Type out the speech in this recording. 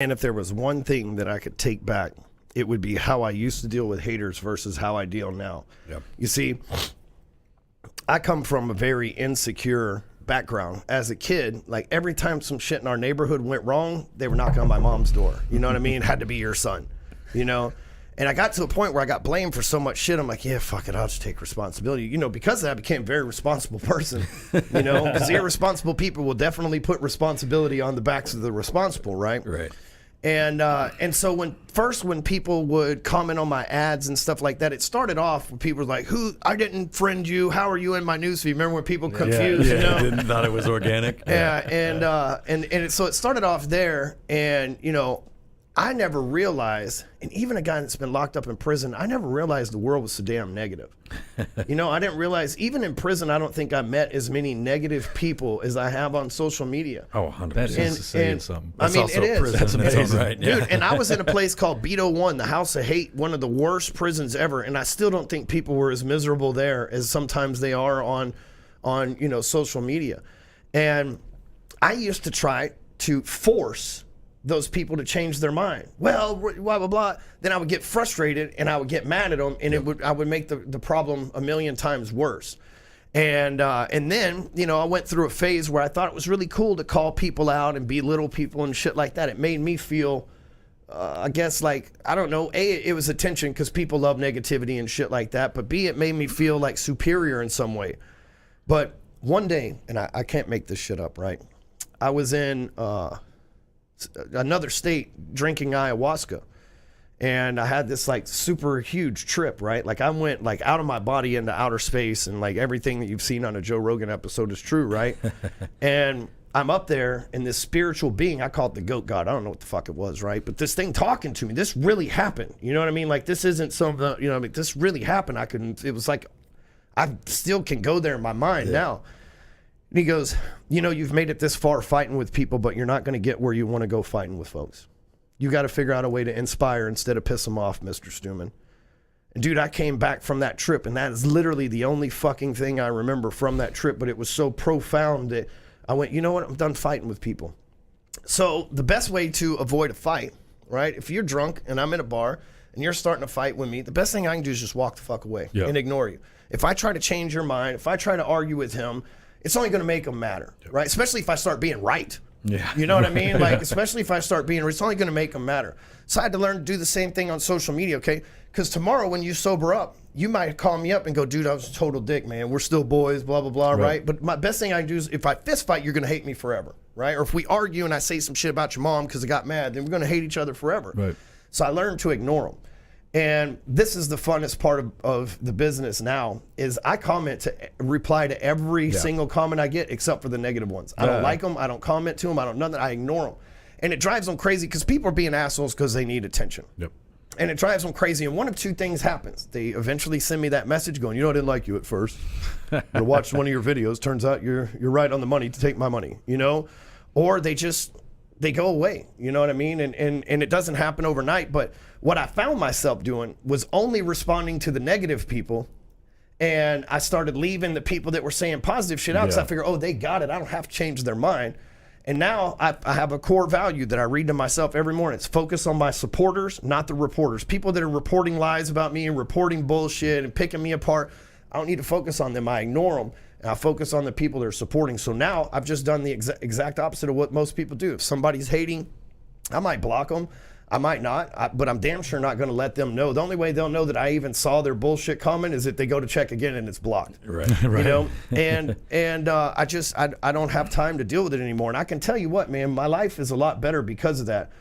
And if there was one thing that I could take back, it would be how I used to deal with haters versus how I deal now. Yep. You see, I come from a very insecure background. As a kid, like every time some shit in our neighborhood went wrong, they were knocking on my mom's door. You know what I mean? Had to be your son, you know? And I got to a point where I got blamed for so much shit. I'm like, yeah, fuck it, I'll just take responsibility. You know, because of that, I became a very responsible person, you know? Because irresponsible people will definitely put responsibility on the backs of the responsible, right? Right. And so when people would comment on my ads and stuff like that, it started off with people like, I didn't friend you, how are you in my newsfeed? Remember when people confused, you know? Didn't thought it was organic. So it started off there, and you know, I never realized, and even a guy that's been locked up in prison, I never realized the world was so damn negative. You know, I didn't realize, even in prison, I don't think I met as many negative people as I have on social media. Oh, 100%. That is to say something. I mean, it is. That's amazing. Right. Dude, and I was in a place called Beto 1, the House of Hate, one of the worst prisons ever, and I still don't think people were as miserable there as sometimes they are on you know, social media. And I used to try to force those people to change their mind. Well, blah, blah, blah. Then I would get frustrated and I would get mad at them, and I would make the problem a million times worse. And then, you know, I went through a phase where I thought it was really cool to call people out and belittle people and shit like that. It made me feel, I guess, like, I don't know, A, it was attention because people love negativity and shit like that, but B, it made me feel like superior in some way. But one day, and I can't make this shit up, right? I was in another state drinking ayahuasca, and I had this like super huge trip, right? Like I went like out of my body into outer space, and like everything that you've seen on a Joe Rogan episode is true, right? And I'm up there, and this spiritual being, I call it the goat god, I don't know what the fuck it was, right? But this thing talking to me, this really happened, you know what I mean? Like this isn't some, you know, I mean, this really happened. It was like, I still can go there in my mind now. And he goes, you know, you've made it this far fighting with people, but you're not going to get where you want to go fighting with folks. You got to figure out a way to inspire instead of piss them off, Mr. Stewman. And dude, I came back from that trip, and that is literally the only fucking thing I remember from that trip, but it was so profound that I went, you know what, I'm done fighting with people. So the best way to avoid a fight, right, if you're drunk and I'm in a bar and you're starting to fight with me, the best thing I can do is just walk the fuck away and ignore you. If I try to change your mind, if I try to argue with him, it's only going to make them madder, right? Especially if I start being right. Yeah. You know what I mean? Like, especially if I start being, it's only going to make them madder. So I had to learn to do the same thing on social media, okay? Because tomorrow when you sober up, you might call me up and go, dude, I was a total dick, man. We're still boys, blah, blah, blah, right? But my best thing I can do is if I fist fight, you're going to hate me forever, right? Or if we argue and I say some shit about your mom because I got mad, then we're going to hate each other forever. Right. So I learned to ignore them. And this is the funnest part of the business now is I reply to every single comment I get except for the negative ones. I don't like them. I don't comment to them. I don't nothing. I ignore them. And it drives them crazy because people are being assholes because they need attention. Yep. And it drives them crazy. And one of two things happens. They eventually send me that message going, you know, I didn't like you at first. I watched one of your videos. Turns out you're right on the money to take my money, you know? Or they go away, you know what I mean? And it doesn't happen overnight, but what I found myself doing was only responding to the negative people, and I started leaving the people that were saying positive shit out because I figured, oh, they got it. I don't have to change their mind. And now I have a core value that I read to myself every morning. It's focus on my supporters, not the reporters. People that are reporting lies about me and reporting bullshit and picking me apart, I don't need to focus on them. I ignore them. And I focus on the people that are supporting. So now I've just done the exact opposite of what most people do. If somebody's hating, I might block them. I might not, but I'm damn sure not going to let them know. The only way they'll know that I even saw their bullshit comment is if they go to check again and it's blocked. Right. You know, and I don't have time to deal with it anymore. And I can tell you what, man, my life is a lot better because of that.